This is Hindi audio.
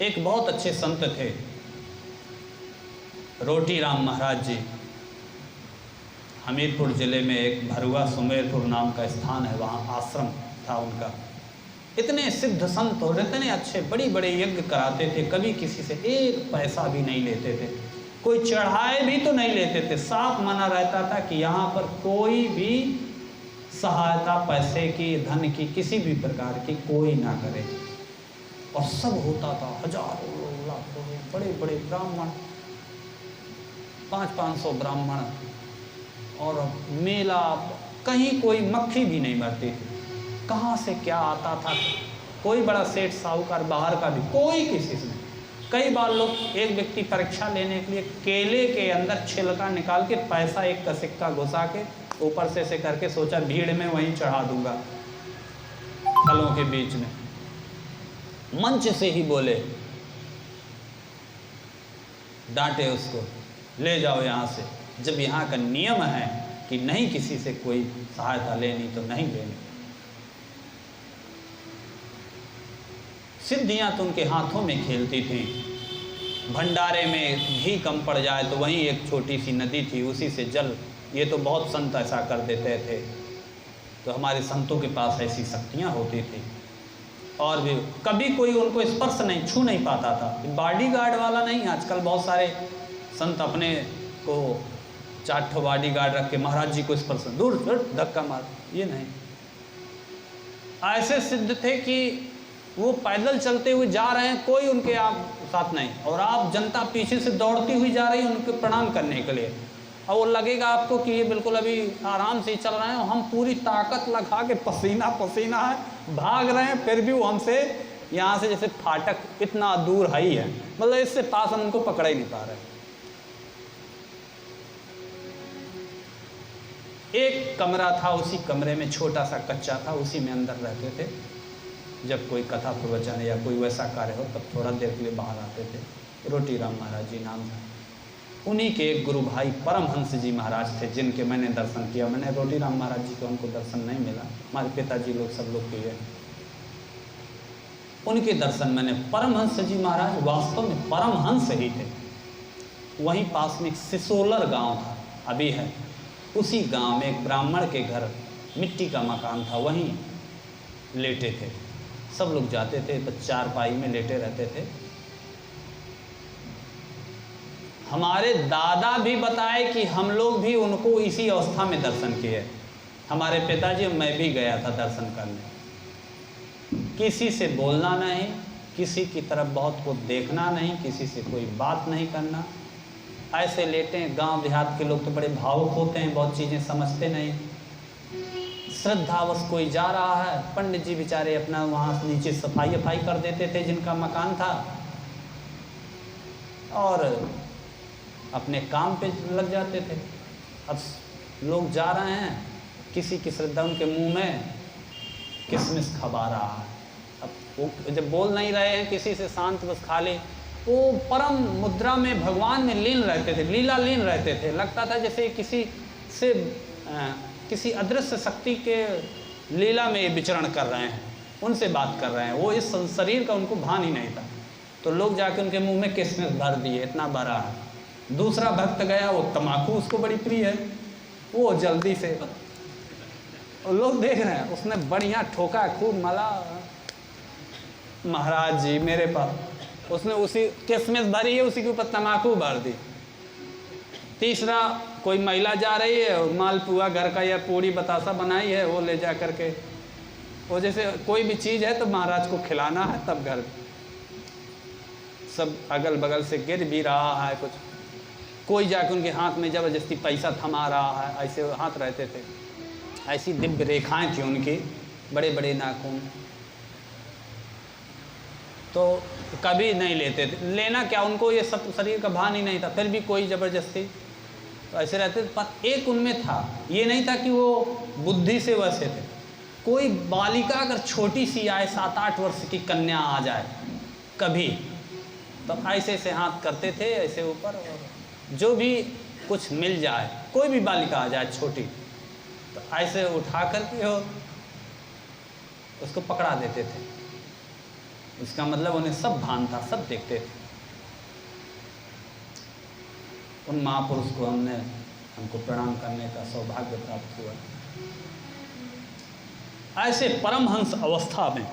एक बहुत अच्छे संत थे, रोटी राम महाराज जी। हमीरपुर ज़िले में एक भरुआ सुमेरपुर नाम का स्थान है, वहाँ आश्रम था उनका। इतने सिद्ध संत और इतने अच्छे, बड़ी बड़े यज्ञ कराते थे, कभी किसी से एक पैसा भी नहीं लेते थे, कोई चढ़ाए भी तो नहीं लेते थे। साफ मना रहता था कि यहाँ पर कोई भी सहायता पैसे की, धन की, किसी भी प्रकार की कोई ना करे। और सब होता था, हजारों लाखों बड़े बड़े ब्राह्मण, 500-500 ब्राह्मण, और मेला, कहीं कोई मक्खी भी नहीं मरती थी। कहाँ से क्या आता था, कोई बड़ा सेठ साहूकार, बाहर का भी कोई किसी से नहीं। कई बार लोग, एक व्यक्ति परीक्षा लेने के लिए केले के अंदर छिलका निकाल के पैसा एक का सिक्का घुसा के ऊपर से करके सोचा भीड़ में वहीं चढ़ा दूंगा, फलों के बीच में। मंच से ही बोले, डांटे उसको, ले जाओ यहाँ से। जब यहाँ का नियम है कि नहीं किसी से कोई सहायता लेनी तो नहीं लेनी। सिद्धियाँ तो उनके हाथों में खेलती थी। भंडारे में घी कम पड़ जाए तो वहीं एक छोटी सी नदी थी, उसी से जल, ये तो बहुत संत ऐसा कर देते थे। तो हमारे संतों के पास ऐसी शक्तियाँ होती थी। और भी कभी कोई उनको स्पर्श नहीं, छू नहीं पाता था। बॉडीगार्ड वाला नहीं, आजकल बहुत सारे संत अपने को 4 बॉडीगार्ड रख के महाराज जी को स्पर्श, दूर धक्का मार, ये नहीं। ऐसे सिद्ध थे कि वो पैदल चलते हुए जा रहे हैं, कोई उनके आप साथ नहीं, और आप जनता पीछे से दौड़ती हुई जा रही है उनके प्रणाम करने के लिए, और वो लगेगा आपको कि ये बिल्कुल अभी आराम से ही चल रहे हैं, और हम पूरी ताकत लगा के पसीना पसीना है भाग रहे हैं, फिर भी वो हमसे यहाँ से जैसे फाटक इतना दूर है ही है, मतलब इससे पास हम उनको पकड़ ही नहीं पा रहे। एक कमरा था, उसी कमरे में छोटा सा कच्चा था, उसी में अंदर रहते थे। जब कोई कथा प्रवचन या कोई वैसा कार्य हो तब थोड़ा देर के लिए बाहर आते थे। रोटी राम महाराज जी नाम था। उन्हीं के एक गुरु भाई परमहंस जी महाराज थे, जिनके मैंने दर्शन किया। मैंने रोटी राम महाराज जी को हमको दर्शन नहीं मिला, हमारे पिताजी लोग सब लोग किए, उनके दर्शन मैंने। परमहंस जी महाराज वास्तव में परमहंस ही थे। वहीं पास में एक सिसोलर गाँव था, अभी है, उसी गाँव में एक ब्राह्मण के घर मिट्टी का मकान था, वहीं लेटे थे। सब लोग जाते थे तो चारपाई में लेटे रहते थे। हमारे दादा भी बताए कि हम लोग भी उनको इसी अवस्था में दर्शन किए। हमारे पिताजी, मैं भी गया था दर्शन करने। किसी से बोलना नहीं, किसी की तरफ बहुत को देखना नहीं, किसी से कोई बात नहीं करना, ऐसे लेटे हैं। गांव देहात के लोग तो बड़े भावुक होते हैं, बहुत चीज़ें समझते नहीं। श्रद्धावश कोई जा रहा है, पंडित जी बेचारे अपना वहाँ नीचे सफाई कर देते थे जिनका मकान था, और अपने काम पे लग जाते थे। अब लोग जा रहे हैं, किसी की श्रद्धा, उनके मुंह में किशमिश खबा रहा है। अब वो जब बोल नहीं रहे हैं किसी से, शांत बस खाली वो परम मुद्रा में भगवान में लीन रहते थे, लीला लीन रहते थे। लगता था जैसे किसी से किसी अदृश्य शक्ति के लीला में विचरण कर रहे हैं, उनसे बात कर रहे हैं। वो इस शरीर का उनको भान ही नहीं था। तो लोग जाके उनके मुंह में किशमिश भर दिए, इतना बड़ा है। दूसरा भक्त गया, वो तम्बाकू उसको बड़ी प्रिय है, वो जल्दी से, और लोग देख रहे हैं, उसने बढ़िया ठोका, खूब मला। महाराज जी मेरे पास, उसने उसी किशमिश भरी है, उसी के ऊपर तम्बाकू भर दी। तीसरा कोई महिला जा रही है और मालपुआ घर का या पूड़ी बतासा बनाई है, वो ले जा करके, वो जैसे कोई भी चीज़ है तो महाराज को खिलाना है, तब घर सब अगल बगल से गिर भी रहा है कुछ। कोई जाके उनके हाथ में ज़बरदस्ती पैसा थमा रहा है, ऐसे हाथ रहते थे। ऐसी दिव्य रेखाएं थी उनकी, बड़े बड़े नाखून। तो कभी नहीं लेते थे, लेना क्या, उनको ये सब शरीर का भान ही नहीं था, फिर भी कोई ज़बरदस्ती तो ऐसे रहते थे। पर एक उनमें था, ये नहीं था कि वो बुद्धि से वैसे थे। कोई बालिका अगर छोटी सी आए, 7-8 वर्ष की कन्या आ जाए कभी, तो ऐसे ऐसे हाथ करते थे ऐसे ऊपर, और जो भी कुछ मिल जाए, कोई भी बालिका आ जाए छोटी, तो ऐसे उठा करके उसको पकड़ा देते थे। इसका मतलब उन्हें सब भान था, सब देखते थे। उन महापुरुष को हमको प्रणाम करने का सौभाग्य प्राप्त हुआ। ऐसे परमहंस अवस्था में